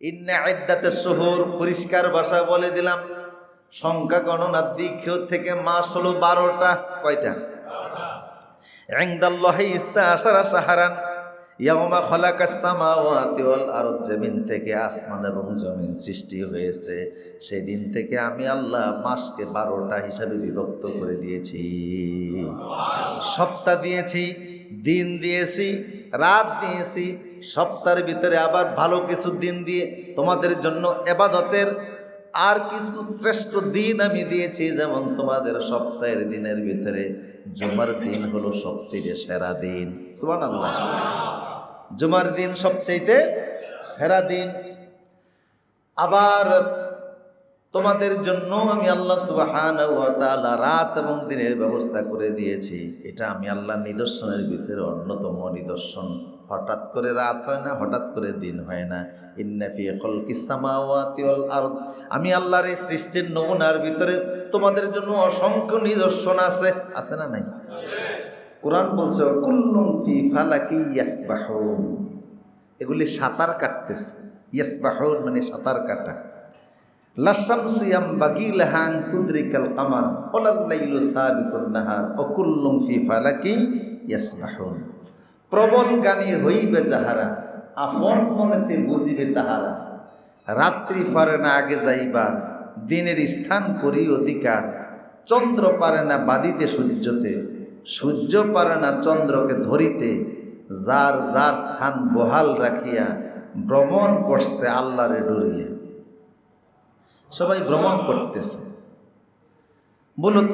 ইন্না ইদ্দাতাশ শুহুর, পরিষ্কার ভাষা বলে দিলাম, সংখ্যা গণনার দিক থেকে মাস হলো 12টা। কয়টা? ইনদাল্লাহি ইসনাআশারা শাহরান ইয়াওমা খালাকাস সামাওয়াতি ওয়াল আরদ, জমিন থেকে আসমান এবং জমিন সৃষ্টি হয়েছে সেদিন থেকে আমি আল্লাহ মাসকে 12টা হিসাবে বিভক্ত করে দিয়েছি। সপ্তাহ দিয়েছি, দিন দিয়েছি, রাত দিয়েছি। সপ্তাহের ভিতরে আবার ভালো কিছু দিন দিয়ে তোমাদের জন্য ইবাদতের আর কিছু শ্রেষ্ঠ দিন আমি দিয়েছি। যেমন তোমাদের সপ্তাহের দিনের ভিতরে জুমার দিন হলো সবচেয়ে সেরা দিন। সুবহানাল্লাহ। জুমার দিন সবচেয়ে সেরা দিন। আবার তোমাদের জন্য আমি আল্লাহ সুবহানাহু ওয়া তাআলা রাত এবং দিনের ব্যবস্থা করে দিয়েছি। এটা আমি আল্লাহ নিদর্শনের ভিতরে অন্যতম নিদর্শন। হঠাৎ করে রাত হয় না, হঠাৎ করে দিন হয় না। ইন্না ফি খালকিস সামাওয়াতি ওয়াল আরদ, আমি আল্লাহর এই সৃষ্টির নমুনার ভিতরে তোমাদের জন্য অসংখ্য নিদর্শন আছে। আছে না নাই? কোরআন বলছে কুল্লুম ফি ফালাকি ইয়াসবাহুন, এগুলি সাঁতার কাটতেছে। ইয়াসবাহুন মানে সাঁতার কাটা। লাশামসু ইয়ামবাগি লাহা আন তুদরিকাল কামার ওয়ালাল লাইলু সাবিকুন নাহার ওয়া কুল্লুম ফি ফালাকি ইয়াসবাহুন। প্রবল জ্ঞানী হইবে যাহারা, আপন মনেতে বুঝিবে তাহারা। রাত্রি পারে না আগে যাইবার, দিনের স্থান করি অধিকার। চন্দ্র পারে না বাঁধিতে সূর্যতে, সূর্য পারে না চন্দ্রকে ধরিতে। যার যার স্থান বহাল রাখিয়া ভ্রমণ করছে আল্লাহরে ডরিয়ে। সবাই ভ্রমণ করতেছে। মূলত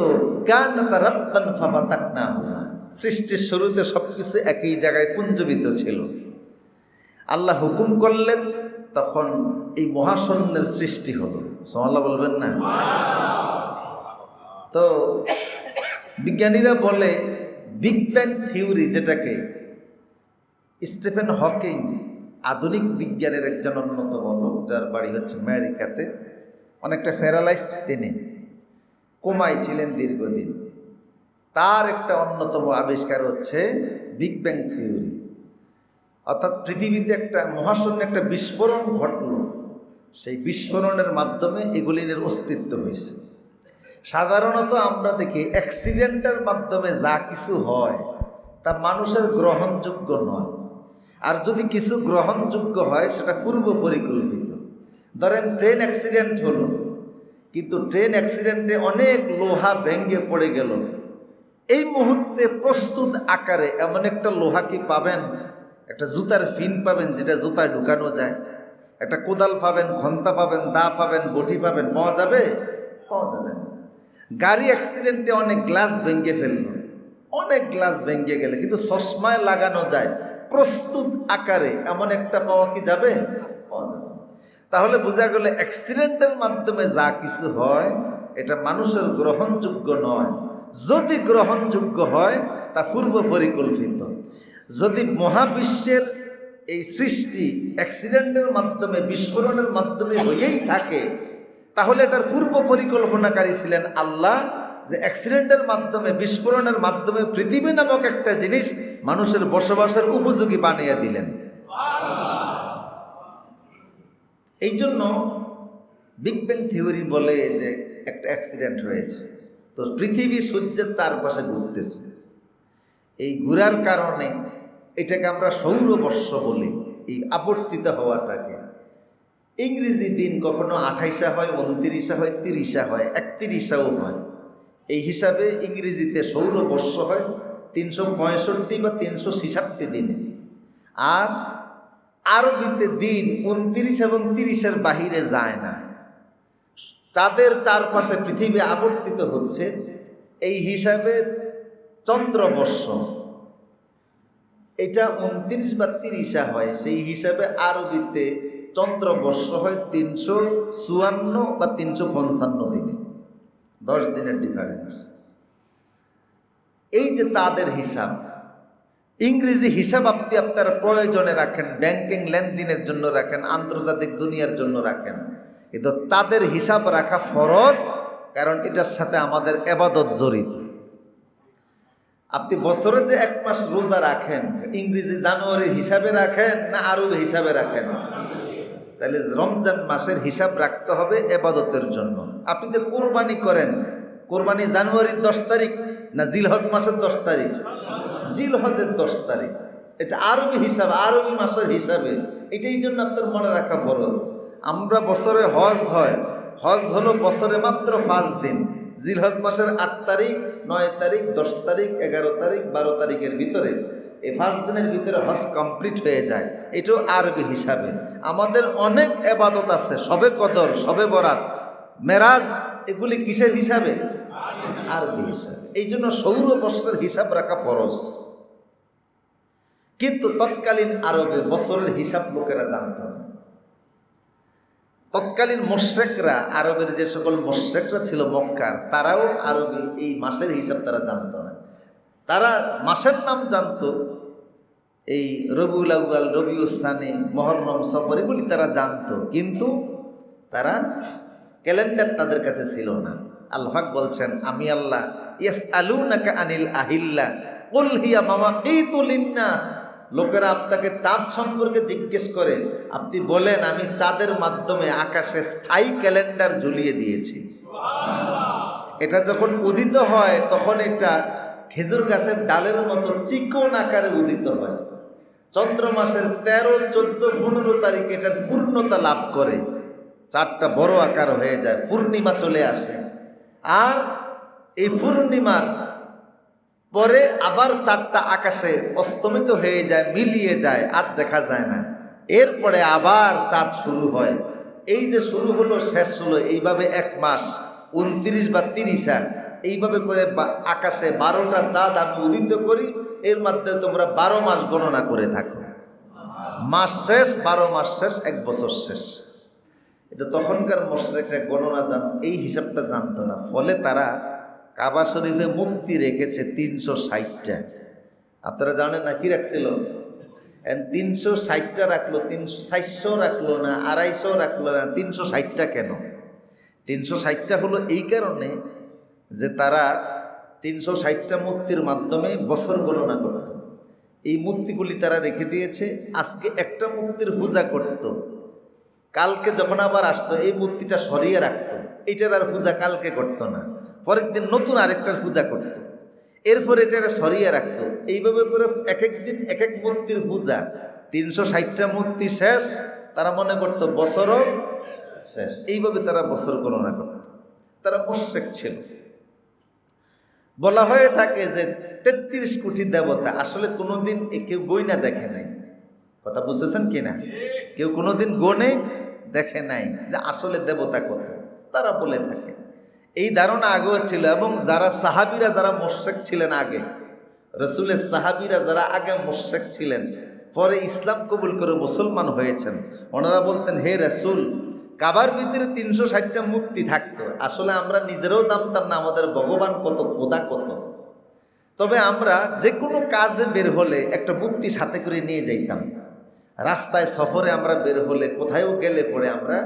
কানাতারাত্তান ফামাতাকনা, সৃষ্টির শুরুতে সবকিছু একই জায়গায় পুঞ্জীবিত ছিল। আল্লাহ হুকুম করলেন, তখন এই মহাশূন্যের সৃষ্টি হলো। সুবহানাল্লাহ বলবেন না? তো বিজ্ঞানীরা বলে বিগ ব্যাং থিওরি, যেটাকে স্টিফেন হকিং আধুনিক বিজ্ঞানের একজন অন্যতম লোক, যার বাড়ি হচ্ছে আমেরিকাতে, অনেকটা প্যারালাইজড, তিনি কোমায় ছিলেন দীর্ঘদিন। তার একটা অন্যতম আবিষ্কার হচ্ছে বিগ ব্যাং থিওরি। অর্থাৎ পৃথিবীতে একটা মহাশূন্যে একটা বিস্ফোরণ ঘটল, সেই বিস্ফোরণের মাধ্যমে এগুলির অস্তিত্ব হয়েছে। সাধারণত আমরা দেখি অ্যাক্সিডেন্টের মাধ্যমে যা কিছু হয় তা মানুষের গ্রহণযোগ্য নয়। আর যদি কিছু গ্রহণযোগ্য হয় সেটা পূর্ব পরিকল্পিত। ধরেন ট্রেন অ্যাক্সিডেন্ট হলো, কিন্তু ট্রেন অ্যাক্সিডেন্টে অনেক লোহা ভেঙে পড়ে গেল। এই মুহূর্তে প্রস্তুত আকারে এমন একটা লোহা কি পাবেন? একটা জুতার ফিন পাবেন যেটা জুতায় ঢুকানো যায়, একটা কোদাল পাবেন, ঘন্টা পাবেন, দা পাবেন, বটি পাবেন, পাওয়া যাবে? পাওয়া যাবে না। গাড়ি অ্যাক্সিডেন্টে অনেক গ্লাস ভেঙে ফেললো, অনেক গ্লাস ভেঙে গেলে কিন্তু চশমায় লাগানো যায় প্রস্তুত আকারে, এমন একটা পাওয়া কি যাবে? পাওয়া যাবে। তাহলে বোঝা গেল অ্যাক্সিডেন্টের মাধ্যমে যা কিছু হয় এটা মানুষের গ্রহণযোগ্য নয়। যদি গ্রহণযোগ্য হয় তা পূর্ব পরিকল্পিত। যদি মহাবিশ্বের এই সৃষ্টি অ্যাক্সিডেন্টের মাধ্যমে, বিস্ফোরণের মাধ্যমে হয়েই থাকে, তাহলে এটার পূর্ব পরিকল্পনাকারী ছিলেন আল্লাহ, যে অ্যাক্সিডেন্টের মাধ্যমে, বিস্ফোরণের মাধ্যমে পৃথিবী নামক একটা জিনিস মানুষের বসবাসের উপযোগী বানিয়ে দিলেন। এই জন্য বিগ ব্যাং থিওরি বলে যে একটা অ্যাক্সিডেন্ট হয়েছে, তো পৃথিবী সূর্যের চারপাশে ঘুরতেছে। এই ঘুরার কারণে এটাকে আমরা সৌরবর্ষ বলি, এই আবর্তিত হওয়াটাকে। ইংরেজি দিন কখনো 28 হয়, 29 হয়, 30 হয়, 31ও হয়। এই হিসাবে ইংরেজিতে সৌরবর্ষ হয় 365 বা 366 দিনে। আর আরবিতে দিন 29 এবং 30-এর বাহিরে যায় না। চাঁদের চারপাশে পৃথিবী আবর্তিত হচ্ছে, এই হিসাবে চন্দ্রবর্ষ এটা 29 বা 30 হয়। সেই হিসাবে আরবিতে চন্দ্রবর্ষ হয় 354 বা 355 দিনে, 10 দিনের ডিফারেন্স। এই যে চাঁদের হিসাব, ইংরেজি হিসাব আপনি আপনার প্রয়োজনে রাখেন, ব্যাংকিং লেনদেনের জন্য রাখেন, আন্তর্জাতিক দুনিয়ার জন্য রাখেন, কিন্তু চাঁদের হিসাব রাখা ফরজ, কারণ এটার সাথে আমাদের ইবাদত জড়িত। আপনি বছরে যে 1 মাস রোজা রাখেন, ইংরেজি জানুয়ারি হিসাবে রাখেন না আরবি হিসাবে রাখেন? তাহলে রমজান মাসের হিসাব রাখতে হবে এবাদতের জন্য। আপনি যে কোরবানি করেন, কোরবানি জানুয়ারির 10 তারিখ না জিলহজ মাসের 10 তারিখ? জিলহজের 10 তারিখ। এটা আরবি হিসাব, আরবি মাসের হিসাবে। এটাই জন্য আপনার মনে রাখা ফরজ। আমরা বছরে হজ হয়, হজ হলো বছরে মাত্র 5 দিন। জিলহজ মাসের 8 তারিখ, 9 তারিখ, 10 তারিখ, 11 তারিখ, 12 তারিখের ভিতরে, এই 5 দিনের ভিতরে হজ কমপ্লিট হয়ে যায়। এটাও আরবি হিসাবে। আমাদের অনেক এবাদত আছে, শবে কদর, শবে বরাত, মেরাজ, এগুলি কিসের হিসাবে? আরবি হিসাবে। এই জন্য সৌরবর্ষের হিসাব রাখা ফরজ। কিন্তু তৎকালীন আরবে বছরের হিসাব লোকেরা জানত না। তৎকালীন মুশরিকরা, আরবের যে সকল মুশরিকরা ছিল মক্কার, তারাও আরবি এই মাসের হিসাব তারা জানত না। তারা মাসের নাম জানতো, এই রবিউল আউয়াল, রবিউল সানি, মুহররম, সফর, এগুলি তারা জানতো, কিন্তু তারা ক্যালেন্ডার তাদের কাছে ছিল না। আল্লাহ পাক বলছেন, আমি আল্লাহ ইয়াসআলুনাকা আনিল আহিল্লা কুল হিয়া মাওয়াকিতু লিন্নাস। লোকেরা আপনাকে চাঁদ সম্পর্কে জিজ্ঞেস করে, আপনি বলেন আমি চাঁদের মাধ্যমে আকাশে স্থায়ী ক্যালেন্ডার ঝুলিয়ে দিয়েছি। এটা যখন উদিত হয় তখন এটা খেজুর গাছের ডালের মতো চিকন আকারে উদিত হয়। চন্দ্র মাসের 13, 14, 15 তারিখ এটার পূর্ণতা লাভ করে, চাঁদটা বড় আকার হয়ে যায়, পূর্ণিমা চলে আসে। আর এই পূর্ণিমার পরে আবার চাঁদটা আকাশে অস্তমিত হয়ে যায়, মিলিয়ে যায়, আর দেখা যায় না। এরপরে আবার চাঁদ শুরু হয়। এই যে শুরু হলো শেষ হলো, এইভাবে 1 মাস 29 বা 30 এইভাবে করে আকাশে 12টা চাঁদ আমি উদিত করি। এর মধ্যে তোমরা 12 মাস গণনা করে থাকো। মাস শেষ, 12 মাস শেষ, 1 বছর শেষ। এটা তখনকার মুশরিকরা গণনা এই হিসাবটা জানতো না। ফলে তারা কাবা শরীফে মূর্তি রেখেছে 360টা। আপনারা জানেন না কি রাখছিল? 360টা রাখলো, 400 রাখলো না, 250 রাখলো না, 360টা কেন? 360টা হলো এই কারণে যে তারা 360টা মূর্তির মাধ্যমে বছর গণনা করত। এই মূর্তিগুলি তারা রেখে দিয়েছে। আজকে একটা মূর্তির পূজা করত, কালকে যখন আবার আসতো এই মূর্তিটা সরিয়ে রাখতো, এইটার আর পূজা কালকে করতো না, পরের দিন নতুন আরেকটার পূজা করত, এরপর এটা সরিয়ে রাখতো। এইভাবে করে এক এক দিন এক এক মূর্তির পূজা। 360টা মূর্তি শেষ, তারা মনে করত বছরও শেষ। এইভাবে তারা বছর গণনা করত। তারা মুশরিক ছিল। বলা হয়ে থাকে যে 33 কোটি দেবতা, আসলে কোনোদিন কেউ গয়না দেখে নাই। কথা বুঝতেছেন কিনা? কেউ কোনোদিন গনে দেখে নাই যে আসলে দেবতা কত, তারা বলে থাকে। এই ধারণা আগেও ছিল। এবং যারা সাহাবীরা, যারা মুশরিক ছিলেন আগে, রাসূলের সাহাবীরা যারা আগে মুশরিক ছিলেন, পরে ইসলাম কবুল করে মুসলমান হয়েছেন, ওনারা বলতেন, হে রাসূল, কাবার ভিতরে 360টা মূর্তি থাকতো। আসলে আমরা নিজেরাও জানতাম না আমাদের ভগবান কত, খোদা কত। তবে আমরা যে কোনো কাজে বের হলে একটা মূর্তি সাথে করে নিয়ে যাইতাম। রাস্তায় সফরে আমরা বের হলে, কোথায়ও গেলে পরে আমরা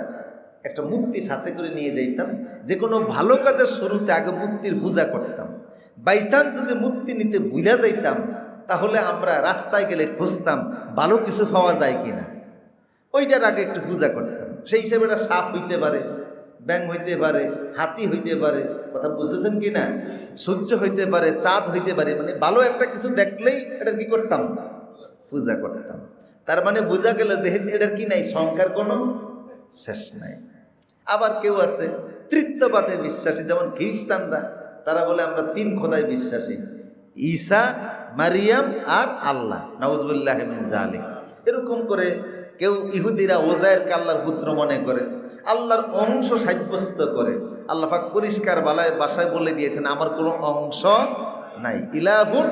একটা মূর্তি সাথে করে নিয়ে যাইতাম। যে কোনো ভালো কাজের শুরুতে আগে মূর্তির পূজা করতাম। বাই চান্স যদি মূর্তি নিতে ভুলে যাইতাম, তাহলে আমরা রাস্তায় গেলে খুঁজতাম ভালো কিছু পাওয়া যায় কিনা, ওইটার আগে একটু পূজা করতাম। সেই হিসেবে এটা সাপ হইতে পারে, ব্যাঙ হইতে পারে, হাতি হইতে পারে, কথা বুঝতেছেন কি না, সূর্য হইতে পারে, চাঁদ হইতে পারে, মানে ভালো একটা কিছু দেখলেই এটা কি করতাম, পূজা করতাম। তার মানে বোঝা গেল যে এটার কি নাই, সংখ্যার কোনো শেষ নাই। আবার কেউ আছে তৃতীয়বাদে বিশ্বাসী, যেমন খ্রিস্টানরা, তারা বলে আমরা 3 খোদায় বিশ্বাসী, ঈসা, মারিয়াম আর আল্লাহ, নাউজুবিল্লাহ মিন যালিক। এরকম করে কেউ ইহুদিরা ওজায়েরকে আল্লাহর পুত্র মনে করে, আল্লাহর অংশ সাব্যস্ত করে। আল্লাহ পাক পরিষ্কার ভাষায় বলে দিয়েছেন, আমার কোনো অংশ নাই, ইলাহুন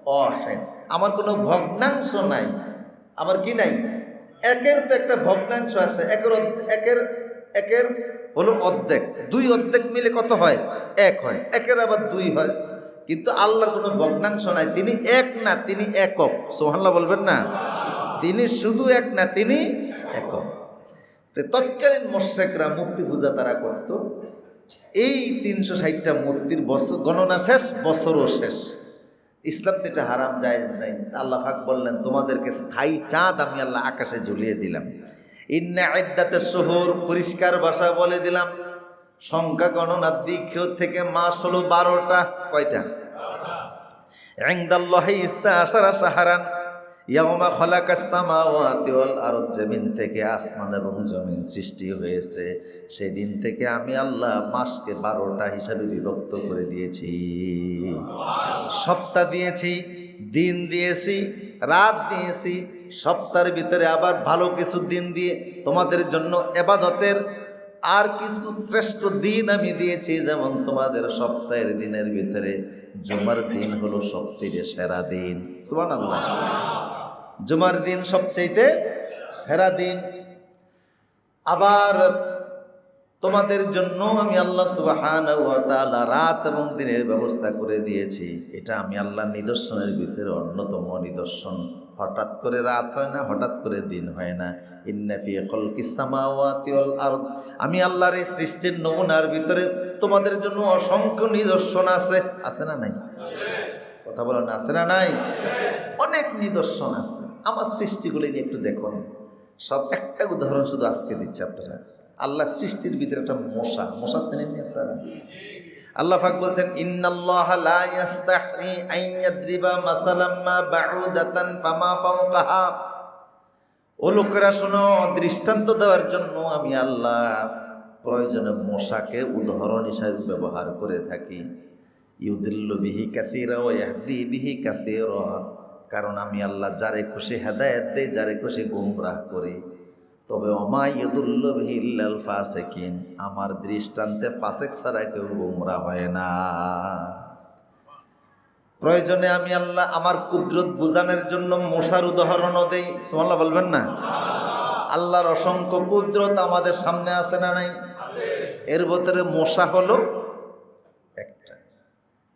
ওয়াহিদ, আমার কোনো ভগ্নাংশ নাই। আমার কি নাই? একের তো একটা ভগ্নাংশ আছে, একের হলো অর্ধেক, 2 অর্ধেক মিলে কত হয়? 1 হয়, একের আবার 2 হয়। কিন্তু আল্লাহর কোনো ভগ্নাংশ নাই, তিনি এক না, তিনি একক। সুবহানাল্লাহ বলবেন না? তিনি শুধু এক না, তিনি একক। তৎকালীন মুশরিকরা মূর্তি পূজা তারা করত। এই 360টা মূর্তির বছর গণনা শেষ, বছরও শেষ। ইসলাম তো এটা হারাম, জায়েজ নাই। আল্লাহ পাক বললেন, তোমাদেরকে স্থায়ী চাঁদ আমি আল্লাহ আকাশে ঝুলিয়ে দিলাম। ইন্না ইদ্দাতাশ শুহুর, পরিষ্কার ভাষা বলে দিলাম, সংখ্যা গণনার দিক থেকে মাস হলো 12টা। কয়টা? ইনদাল্লাহি ইসনা আশারা শাহরান ইয়াওমা খালাকাস সামাওয়াতি ওয়াল আরদ, জমিন থেকে আসমান এবং জমিন সৃষ্টি হয়েছে সেদিন থেকে আমি আল্লাহ মাসকে 12টা হিসাবে বিভক্ত করে দিয়েছি। সপ্তাহ দিয়েছি, দিন দিয়েছি, রাত দিয়েছি, সপ্তাহের ভিতরে আবার ভালো কিছু দিন দিয়ে তোমাদের জন্য ইবাদতের আর কিছু শ্রেষ্ঠ দিন আমি দিয়েছি। যেমন তোমাদের সপ্তাহের দিনের ভিতরে জুমার দিন হলো সবচেয়ে সেরা দিন। সুবহানাল্লাহ। জুমার দিন সবচেয়ে সেরা দিন। আবার তোমাদের জন্য আমি আল্লাহ সুবহানাহু ওয়া তাআলা রাত এবং দিনের ব্যবস্থা করে দিয়েছি। এটা আমি আল্লাহর নিদর্শনের ভিতরে অন্যতম নিদর্শন। হঠাৎ করে রাত হয় না, হঠাৎ করে দিন হয় না। ইন্না ফি খালকিস সামাওয়াতি ওয়াল আরদ, আমি আল্লাহর এই সৃষ্টির নমুনার ভিতরে তোমাদের জন্য অসংখ্য নিদর্শন আছে। আছে না নাই? কথা বলো না, আছে না নাই? অনেক নিদর্শন আছে আমার সৃষ্টিগুলি নিয়ে একটু দেখুন। সব একটা উদাহরণ শুধু আজকে দিচ্ছি আপনারা। আল্লাহ সৃষ্টির ভিতরে একটা মশা চেনেননি আপনারা? আল্লাহ পাক বলছেন, ইন্নাল্লাহা লা ইস্তাহি আন ইয়াদরিবা মাসালাম মা বাউদাতান ফামা ফাওকাহা। ও লোকেরা শোনো, দৃষ্টান্ত দেওয়ার জন্য আমি আল্লাহ প্রয়োজনে মশাকে উদাহরণ হিসাবে ব্যবহার করে থাকি। ইউদিল্লু বিহি কাসীরা ওয়া ইয়াহদি বিহি কাসীরা, কারণ আমি আল্লাহ যারে খুশি হেদায়েত দেই, যারে খুশি গোমরাহ করি। তবে ওমা ইয়াদুল্লু বিহি ইল্লাল ফাসিকিন, আমার দৃষ্টান্তে ফাসিক ছাড়া কেউ গোমরাহ হয় না। প্রয়োজনে আমি আল্লাহ আমার কুদরত বুঝানোর জন্য মশার উদাহরণও দেই। সুবহানাল্লাহ বলবেন না? আল্লাহর অসংখ্য কুদরত আমাদের সামনে আছে না নাই? এর ভিতরে মশা হলো একটা।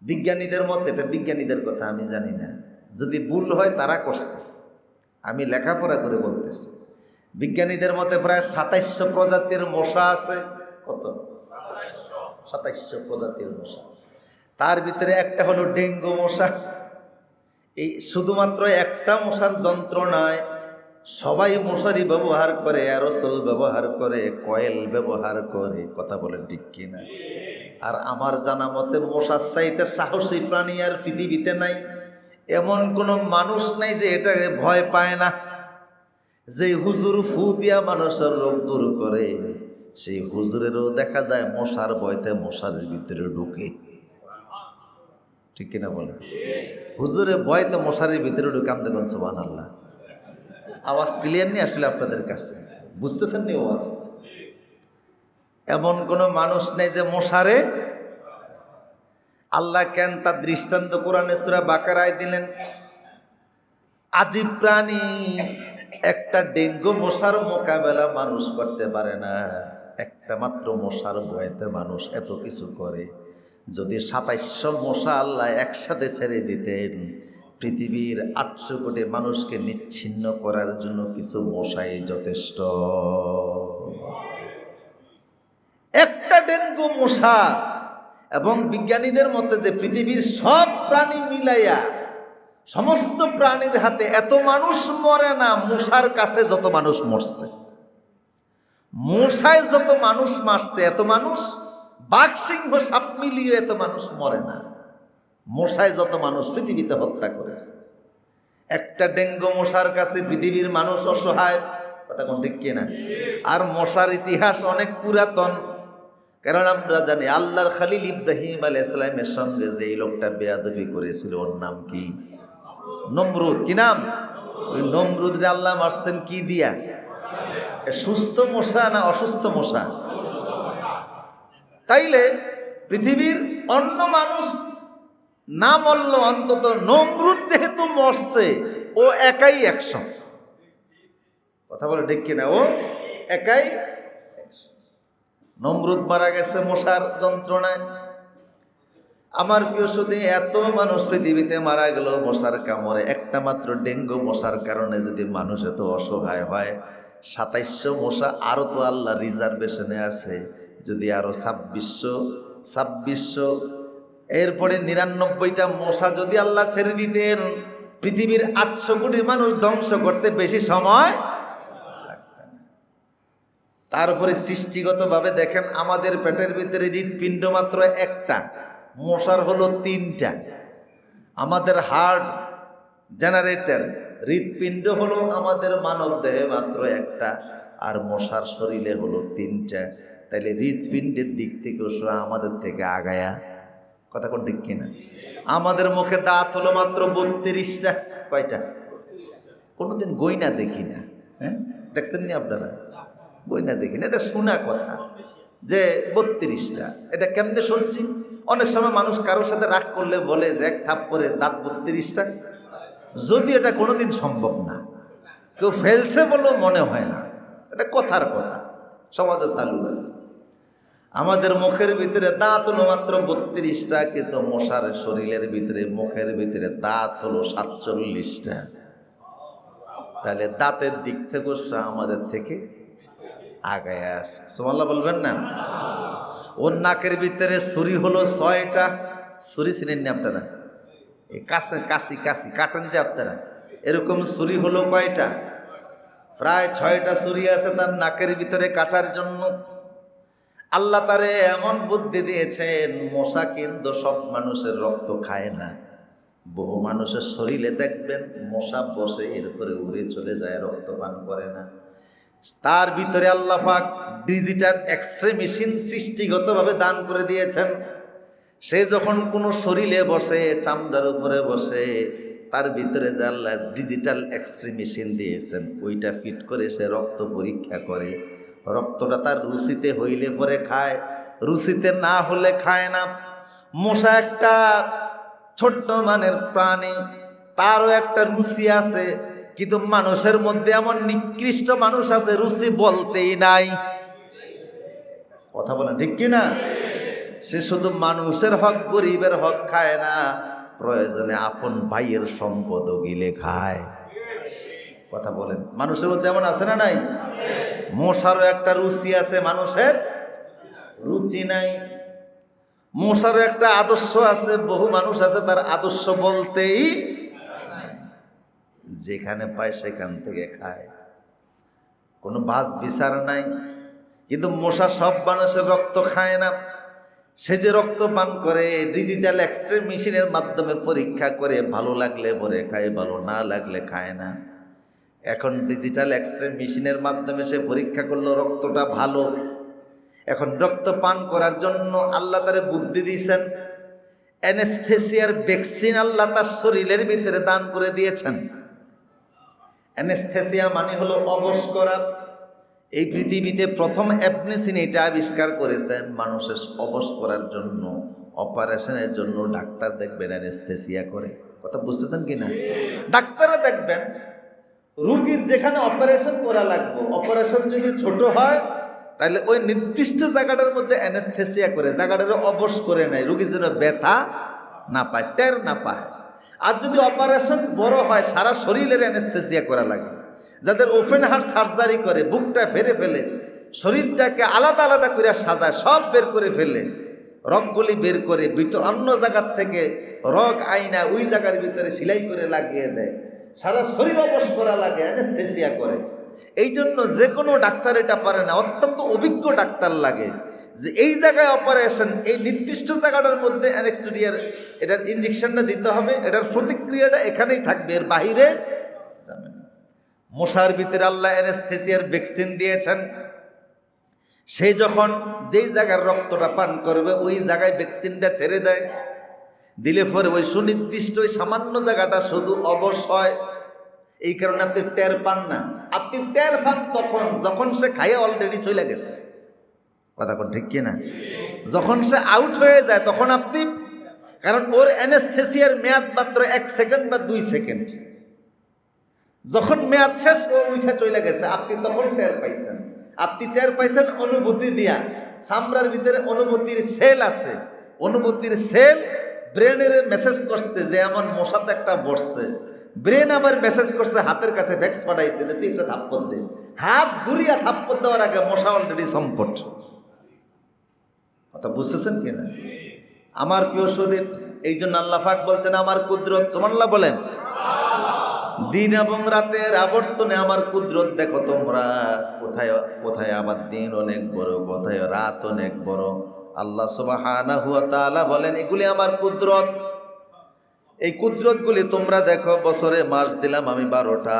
বিজ্ঞানীদের মতে, এটা বিজ্ঞানীদের কথা, আমি জানি না, যদি ভুল হয় তারা করছে, আমি লেখাপড়া করে বলতেছি। বিজ্ঞানীদের মতে প্রায় 2700 প্রজাতির মশা আছে। কত? 2700 প্রজাতির মশা। তার ভিতরে একটা হলো ডেঙ্গু মশা। এই শুধুমাত্র একটা মশার যন্ত্রণায় সবাই মশারি ব্যবহার করে, অ্যারোসল ব্যবহার করে, কয়েল ব্যবহার করে। কথা বলেন ঠিক কিনা? আর আমার জানা মতে মশার চাইতে সাহসী প্রাণী আর পৃথিবীতে নাই। এমন কোনো মানুষ নাই যে এটা ভয় পায় না। যে হুজুর ফু দিয়া মানুষের রোগ দূর করে, সেই হুজুরেরও দেখা যায় মশার ভয়তে মশারির ভিতরে ঢুকে। ঠিক কিনা বলে? হুজুরে ভয়তে মশারির ভিতরে ঢুকে। আমি দেখুন সুবহানাল্লাহ। আওয়াজ ক্লিয়ার নেই আসলে আপনাদের কাছে, বুঝতেছেন নি আওয়াজ? এমন কোনো মানুষ নেই যে মশারে আল্লাহ কেন তার দৃষ্টান্ত কোরআনে সূরা বাকারায় দিলেন। আজীব প্রাণী একটা ডেঙ্গু মশার মোকাবেলা মানুষ করতে পারে না। একটা মাত্র মশার ভয়তে মানুষ এত কিছু করে। যদি 2700 মশা আল্লাহ একসাথে ছেড়ে দিতেন, পৃথিবীর 800 কোটি মানুষকে নিচ্ছিন্ন করার জন্য কিছু মশাই যথেষ্ট। একটা ডেঙ্গু মশা, এবং বিজ্ঞানীদের মতে যে পৃথিবীর সব প্রাণী মিলাইয়া সমস্ত প্রাণীর হাতে এত মানুষ মরে না মশার কাছে যত মানুষ মরছে। মশায় যত মানুষ মারছে, এত মানুষ বাঘ সিংহ সাপ মিলিয়ে এত মানুষ মরে না। মশায় যত মানুষ পৃথিবীতে হত্যা করেছে। একটা ডেঙ্গু মশার কাছে পৃথিবীর মানুষ অসহায়। কথা কোন ঠিক কিনা? আর মশার ইতিহাস অনেক পুরাতন। কারণ আমরা জানি আল্লাহর খলিল ইব্রাহিম আলাইহিস সালামের সঙ্গে যে লোকটা বেয়াদবি করেছিল, ওর নাম কি? নমরুদ। কি নাম? ওই নমরুদরে আল্লাহ মারছেন কি দিয়া? সুস্থ মশা না অসুস্থ মশা? তাইলে পৃথিবীর অন্য মানুষ না মরল, অন্তত নমরুদ যেহেতু মরছে, ও একাই 100। কথা বলে ঠিক কিনা? ও একাই 100। নমরুদ মারা গেছে মশার যন্ত্রণায়। আমার প্রিয় সুধী, এত মানুষ পৃথিবীতে মারা গেল মশার কামড়ে। একটা মাত্র ডেঙ্গু মশার কারণে যদি মানুষ এত অসহায় হয়, 2700 মশা আরো তো আল্লাহ রিজার্ভেশনে আছে। যদি আরো 2600 এরপরে 99টা মশা যদি আল্লাহ ছেড়ে দিতেন, পৃথিবীর 800 কোটি মানুষ ধ্বংস করতে বেশি সময় লাগবে না। তারপরে সৃষ্টিগতভাবে দেখেন আমাদের পেটের ভিতরে হৃৎপিণ্ড মাত্র একটা, মশার হলো তিনটা। আমাদের হার্ট জেনারেটর হৃৎপিণ্ড হলো আমাদের মানব দেহে মাত্র একটা, আর মশার শরীরে হলো তিনটা। তাইলে হৃৎপিণ্ডের দিক থেকে আমাদের থেকে আগায়া, কথা কোন ঠিক কিনা? আমাদের মুখে দাঁত হলো মাত্র 32টা। কয়টা? কোনোদিন গইনা দেখি না। হ্যাঁ, দেখছেন নি আপনারা? গইনা দেখি না, এটা শোনা কথা যে 32টা। এটা কেমনে শুনছি? অনেক সময় মানুষ কারোর সাথে রাগ করলে বলে যে এক থাপ করে দাঁত 32টা, যদি এটা কোনোদিন সম্ভব না, কেউ ফেলছে বলেও মনে হয় না, এটা কথার কথা, সমাজে চালু আছে। আমাদের মুখের ভিতরে দাঁত হলো মাত্র 32টা, কিন্তু মশার শরীরের ভিতরে মুখের ভিতরে দাঁত হলো 47টা। তাহলে দাঁতের দিক থেকে আমাদের থেকে আগায় আছে। সুবহানাল্লাহ বলবেন না? ওর নাকের ভিতরে ছুরি হলো 6টা। ছুরি চিনেন না আপনারা? এই কাশি কাটেন যে আপনারা, এরকম ছুরি হলো কয়টা? প্রায় 6টা ছুরি আছে তার নাকের ভিতরে কাটার জন্য। আল্লাহ তারে এমন বুদ্ধি দিয়েছেন, মশা কিন্তু সব মানুষের রক্ত খায় না। বহু মানুষের শরীরে দেখবেন মশা বসে এরপরে উড়ে চলে যায়, রক্ত পান করে না। তার ভিতরে আল্লাহ পাক ডিজিটাল এক্সরে মেশিন সৃষ্টিগতভাবে দান করে দিয়েছেন। সে যখন কোনো শরীরে বসে, চামড়ার উপরে বসে, তার ভিতরে যে আল্লাহ ডিজিটাল এক্সরে মেশিন দিয়েছেন, ওইটা ফিট করে সে রক্ত পরীক্ষা করে। রক্তটা তার রুচিতে হইলে পরে খায়, রুচিতে না হলে খায় না। মশা একটা ছোট্ট মানের প্রাণী, তারও একটা রুচি আছে, কিন্তু মানুষের মধ্যে এমন নিকৃষ্ট মানুষ আছে রুচি বলতেই নাই। কথা বলেন ঠিক কিনা? সে শুধু মানুষের হক, গরিবের হক খায় না, প্রয়োজনে আপন ভাইয়ের সম্পদও গিলে খায়। কথা বলেন, মানুষের মধ্যে এমন আছে না নাই? মশারও একটা রুচি আছে, মানুষের রুচি নাই। মশারও একটা আদর্শ আছে, বহু মানুষ আছে তার আদর্শ বলতেই যেখানে পায় সেখান থেকে খায়, কোনো বাস বিচার নাই। কিন্তু মশা সব মানুষের রক্ত খায় না। সে যে রক্ত পান করে ডিজিটাল এক্সরে মেশিনের মাধ্যমে পরীক্ষা করে, ভালো লাগলে পরে খায়, ভালো না লাগলে খায় না। এখন ডিজিটাল এক্সরে মেশিনের মাধ্যমে সে পরীক্ষা করলো রক্তটা ভালো। এখন রক্ত পান করার জন্য আল্লাহ তারে বুদ্ধি দিয়েছেন, অ্যানেস্থেসিয়ার ভ্যাকসিন আল্লাহ তার শরীরের ভিতরে দান করে দিয়েছেন। অ্যানেস্থেসিয়া মানে হলো অবশ করা। এই পৃথিবীতে প্রথম অ্যাপনিসিন এটা আবিষ্কার করেছেন মানুষের অবশ করার জন্য। অপারেশনের জন্য ডাক্তার দেখবেন অ্যানেস্থেসিয়া করে। কথা বুঝতেছেন কিনা? ডাক্তাররা দেখবেন রুগীর যেখানে অপারেশন করা লাগবে, অপারেশন যদি ছোট হয় তাহলে ওই নির্দিষ্ট জায়গাটার মধ্যে অ্যানেস্থেসিয়া করে, জায়গাটাকে অবশ করে নেয়, রুগীর যেন ব্যথা না পায়, টের না পায়। আর যদি অপারেশন বড় হয়, সারা শরীরের অ্যানেস্থেসিয়া করা লাগে। যাদের ওপেন হার্ট সার্জারি করে, বুকটা ফেরে ফেলে, শরীরটাকে আলাদা আলাদা করে সাজায়, সব বের করে ফেলে, রগগুলি বের করে অন্য জায়গার থেকে রগ আইনা ওই জায়গার ভিতরে সেলাই করে লাগিয়ে দেয়, সারা শরীর অবশ করা লাগে, অ্যানেস্থেসিয়া করে। এই জন্য যে কোনো ডাক্তার এটা পারে না, অত্যন্ত অভিজ্ঞ ডাক্তার লাগে যে এই জায়গায় অপারেশন, এই নির্দিষ্ট জায়গাটার মধ্যে অ্যানেস্থেসিয়ার এটার ইঞ্জেকশনটা দিতে হবে, এটার প্রতিক্রিয়াটা এখানেই থাকবে, এর বাহিরে যাবে না। মশার ভিতরে আল্লাহ অ্যানেস্থেসিয়ার ভ্যাকসিন দিয়েছেন। সে যখন যেই জায়গার রক্তটা পান করবে ওই জায়গায় ভ্যাকসিনটা ছেড়ে দেয়, দিলে পরে ওই সুনির্দিষ্ট ওই সামান্য জায়গাটা শুধু অবশ হয়। এই কারণে আপনি টের পান না। আপনি টের পান তখন যখন সে খাইয়ে অলরেডি চলে গেছে। কথা কোন ঠিক কিনা? যখন সে আউট হয়ে যায় তখন আপনি, কারণ ওর অ্যানেস্থেসিয়ার মেয়াদ মাত্র 1 সেকেন্ড বা 2 সেকেন্ড। যখন মেয়াদ শেষ, ও উঠে চলে গেছে, আপনি তখন টের পাইছেন। আপনি টের পাইছেন অনুভূতি দিয়া। চামড়ার ভিতরে অনুভূতির সেল আছে, অনুভূতির সেল ব্রেনের মেসেজ করছে যে এমন মশাতে একটা বসছে। ব্রেন আবার মেসেজ করছে হাতের কাছে, ভ্যাক্স পাঠাইছে যে তুই একটা থাপ্পড় দে। হাত ঘুরিয়া থাপ্পড় দেওয়ার আগে মশা অলরেডি সম্পট। কথা বুঝতেছেন কিনা? আমার প্রিয় শরীর, এই জন্য আল্লাহ পাক বলছেন আমার কুদরত। সুবহানাল্লাহ বলেন। দিন এবং রাতের আবর্তনে আমার কুদরত দেখো তোমরা। কোথায় কোথায় আবার দিন অনেক বড়, কোথায় রাত অনেক বড়। আল্লাহ সুবহানাহু ওয়া তাআলা বলেন এগুলি আমার কুদরত। এই কুদরতগুলি তোমরা দেখো। বছরে মাস দিলাম আমি 12টা,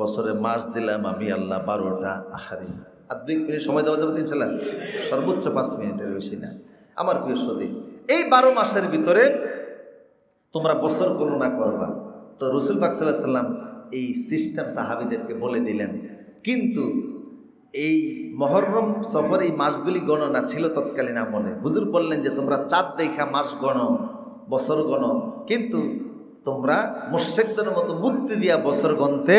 বছরে মাস দিলাম আমি আল্লাহ 12টা। আহারে, আর 2 মিনিট সময় দেওয়া যাবে ইনশাআল্লাহ? সর্বোচ্চ 5 মিনিটের বেশি না। আমার প্রিয় সদী, এই 12 মাসের ভিতরে তোমরা বছর গণনা করবা। তো রসুল পাক সাল্লাল্লাহু আলাইহি সাল্লাম এই সিস্টেম সাহাবীদেরকে বলে দিলেন। কিন্তু এই মুহররম সফর এই মাসগুলি গণনা ছিল তৎকালীন আমলে। হুজুর বললেন যে তোমরা চাঁদ দেখা মাস গণো, বছর গণো, কিন্তু তোমরা মুশরিকদের মতো মুক্তি দিয়া বছর গণতে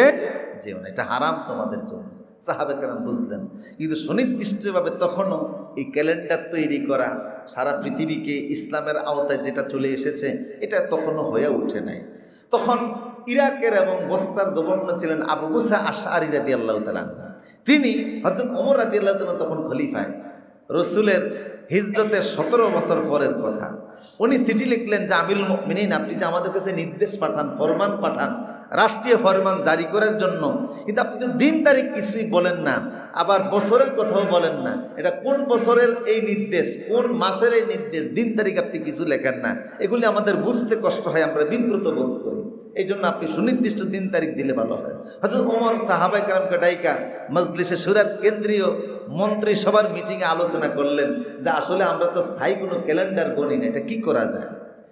যেও না, এটা হারাম তোমাদের জন্য। সাহাবে কেরাম বুঝলেন, কিন্তু সুনির্দিষ্টভাবে তখনও এই ক্যালেন্ডার তৈরি করা, সারা পৃথিবীকে ইসলামের আওতায় যেটা চলে এসেছে, এটা তখনও হয়ে ওঠে নাই। তখন ইরাকের এবং বসরার গভর্নর ছিলেন আবু মুসা আশআরী রাদিয়াল্লাহু তাআলা। তিনি হযরত ওমর রাদিয়াল্লাহু তাআলা তখন খলিফায়। রসুলের হিজরতের 17 বছর পরের কথা। উনি চিঠি লিখলেন যে আমিরুল মুমিনিন, আপনি যে আমাদের কাছে নির্দেশ পাঠান, ফরমান পাঠান, রাষ্ট্রীয় ফরমান জারি করার জন্য, কিন্তু আপনি তো দিন তারিখ কিছুই বলেন না, আবার বছরের কথাও বলেন না। এটা কোন বছরের এই নির্দেশ, কোন মাসের এই নির্দেশ, দিন তারিখ আপনি কিছু লেখেন না। এগুলি আমাদের বুঝতে কষ্ট হয়, আমরা বিব্রত বোধ করি। এই জন্য আপনি সুনির্দিষ্ট দিন তারিখ দিলে ভালো হয়। হযরত ওমর সাহাবায়ে কেরামকে ডাইকা মজলিসে শুরার কেন্দ্রীয় মন্ত্রী সবার মিটিংয়ে আলোচনা করলেন যে আসলে আমরা তো স্থায়ী কোনো ক্যালেন্ডার গণি না, এটা কি করা যায়।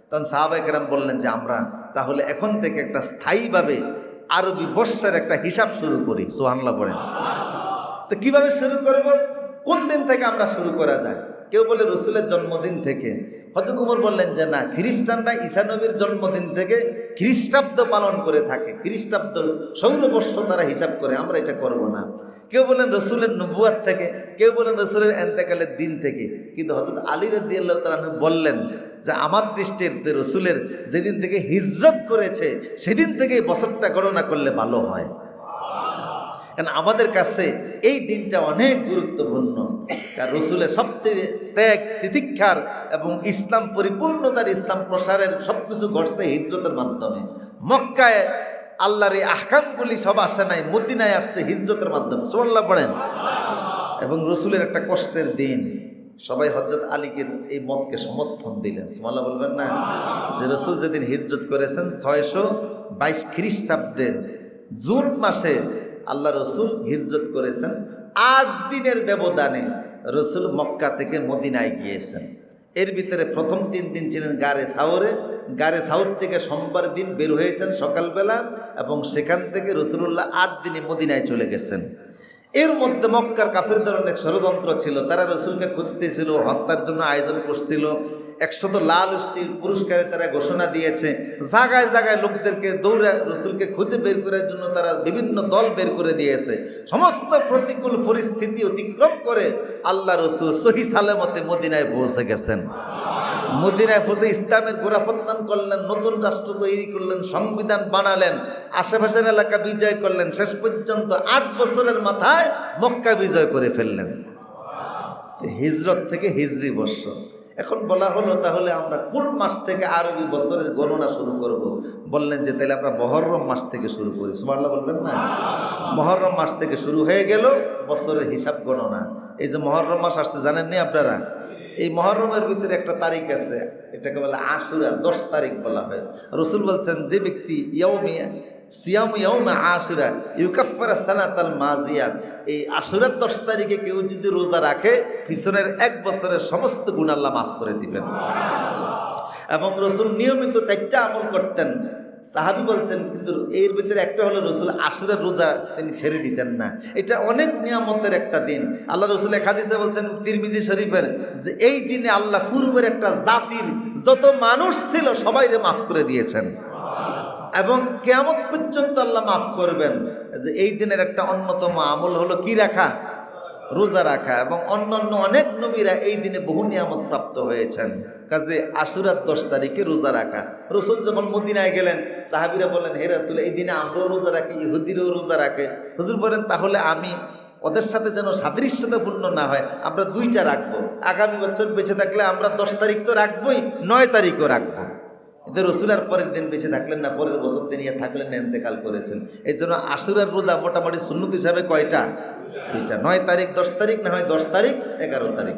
তখন সাহাবায়ে কেরাম বললেন যে আমরা তাহলে এখন থেকে একটা স্থায়ীভাবে আরবি বর্ষের একটা হিসাব শুরু করি। সুবহানাল্লাহ পড়েন। তো কিভাবে শুরু করব, কোন দিন থেকে আমরা শুরু করা যায়? কেউ বলে রসুলের জন্মদিন থেকে। হযরত ওমর বললেন যে না, খ্রিস্টানরা ঈসা নবীর জন্মদিন থেকে খ্রিস্টাব্দ পালন করে থাকে, খ্রিস্টাব্দ সৌরবর্ষ তারা হিসাব করে, আমরা এটা করব না। কেউ বলেন রসুলের নবুয়াত থেকে, কেউ বলেন রসুলের এন্তেকালের দিন থেকে। কিন্তু হযরত আলী রাদিয়াল্লাহু তাআলা বললেন যে আমার দৃষ্টিতে রসুলের যেদিন থেকে হিজরত করেছে সেদিন থেকে বছরটা গণনা করলে ভালো হয়। কারণ আমাদের কাছে এই দিনটা অনেক গুরুত্বপূর্ণ। কারণ রসুলের সবচেয়ে ত্যাগ তিতিক্ষার এবং ইসলাম পরিপূর্ণতার, ইসলাম প্রসারের সব কিছু ঘটছে হিজরতের মাধ্যমে। মক্কায় আল্লাহর এই আহকামগুলি সব আসে নাই, মদিনায় আসছে হিজরতের মাধ্যমে। সুবহানাল্লাহ পড়েন। এবং রসুলের একটা কষ্টের দিন, সবাই হযরত আলীকে এই মতকে সমর্থন দিলেন। সুবহানাল্লাহ বলবেন না? যে রসুল যেদিন হিজরত করেছেন 622 খ্রিস্টাব্দের জুন মাসে আল্লাহ রসুল হিজরত করেছেন। 8 দিনের ব্যবধানে রসুল মক্কা থেকে মদিনায় গিয়েছেন। এর ভিতরে প্রথম 3 দিন ছিলেন গারে সাওরে। গারে সাউর থেকে সোমবার দিন বের হয়েছেন সকালবেলা, এবং সেখান থেকে রসুলুল্লাহ 8 দিনে মদিনায় চলে গেছেন। এর মধ্যে মক্কার কাফেরদের অনেক ষড়যন্ত্র ছিল, তারা রসুলকে খুঁজতেছিল, হত্যার জন্য আয়োজন করছিল। 100 লাল উষ্টির পুরস্কারে তারা ঘোষণা দিয়েছে। জায়গায় জায়গায় লোকদেরকে দৌড়ে রসুলকে খুঁজে বের করার জন্য তারা বিভিন্ন দল বের করে দিয়েছে। সমস্ত প্রতিকূল পরিস্থিতি অতিক্রম করে আল্লাহ রসুল সহি সালামতে মদিনায় পৌঁছে গেছেন। মদিনায় পৌঁছে ইসলামের গোড়াপত্তন করলেন, নতুন রাষ্ট্র তৈরি করলেন, সংবিধান বানালেন, আশেপাশের এলাকা বিজয় করলেন, শেষ পর্যন্ত 8 বছরের মাথায় মক্কা বিজয় করে ফেললেন। হিজরত থেকে হিজরি বর্ষ। এখন বলা হলো তাহলে আমরা কোন মাস থেকে আরবি বছরের গণনা শুরু করব? বললেন যে তাহলে আমরা মুহররম মাস থেকে শুরু করি। সুবহানাল্লাহ বলবেন না? মুহররম মাস থেকে শুরু হয়ে গেল বছরের হিসাব গণনা। এই যে মুহররম মাস আসছে জানেননি আপনারা? এই মুহররমের ভিতরে একটা তারিখ আছে, এটাকে বলে আশুরা, 10 তারিখ বলা হয়। রসুল বলছেন যে ব্যক্তি সিয়াম ইয়াউমা আশুরা ইউকাফফিরু সানাতাল মাজিয়া, এই আশুরার 10 তারিখে কেউ যদি রোজা রাখে পিছনের 1 বছরের সমস্ত গুনাহ আল্লাহ মাফ করে দিবেন। এবং রসুল নিয়মিত 4টা আমল করতেন। সাহাবী বলছেন কিন্তু এর ভিতরে একটা হলো রসুল আশুরার রোজা তিনি ছেড়ে দিতেন না। এটা অনেক নিয়ামতের একটা দিন। আল্লাহ রসুল এক হাদিসে বলছেন তিরমিজি শরীফের, যে এই দিনে আল্লাহ পূর্বের একটা জাতির যত মানুষ ছিল সবাইকে মাফ করে দিয়েছেন, এবং কিয়ামত পর্যন্ত আল্লাহ মাফ করবেন। যে এই দিনের একটা অন্যতম আমল হলো কি রাখা? রোজা রাখা। এবং অন্যান্য অনেক নবীরা এই দিনে বহু নিয়ামত প্রাপ্ত হয়েছেন। কাজে আশুরার 10 তারিখে রোজা রাখা। রসুল যখন মদিনায় গেলেন, সাহাবীরা বলেন হে রাসূল, এই দিনে আমরাও রোজা রাখি, ইহুদিরাও রোজা রাখে। হুজুর বলেন তাহলে আমি ওদের সাথে যেন সাদৃশ্যতাপূর্ণ না হয়, আমরা 2টা রাখবো। আগামী বছর বেঁচে থাকলে আমরা 10 তারিখ তো রাখবোই, 9 তারিখও রাখবো। এতে রসুল আর পরের দিন বেঁচে থাকলেন না, পরের বছর তিনি আর থাকলেন না, ইন্তেকাল করেছেন। এই জন্য আশুরার রোজা মোটামুটি সুন্নত হিসাবে কয়টা? 2টা, 9 তারিখ 10 তারিখ, না হয় 10 তারিখ 11 তারিখ।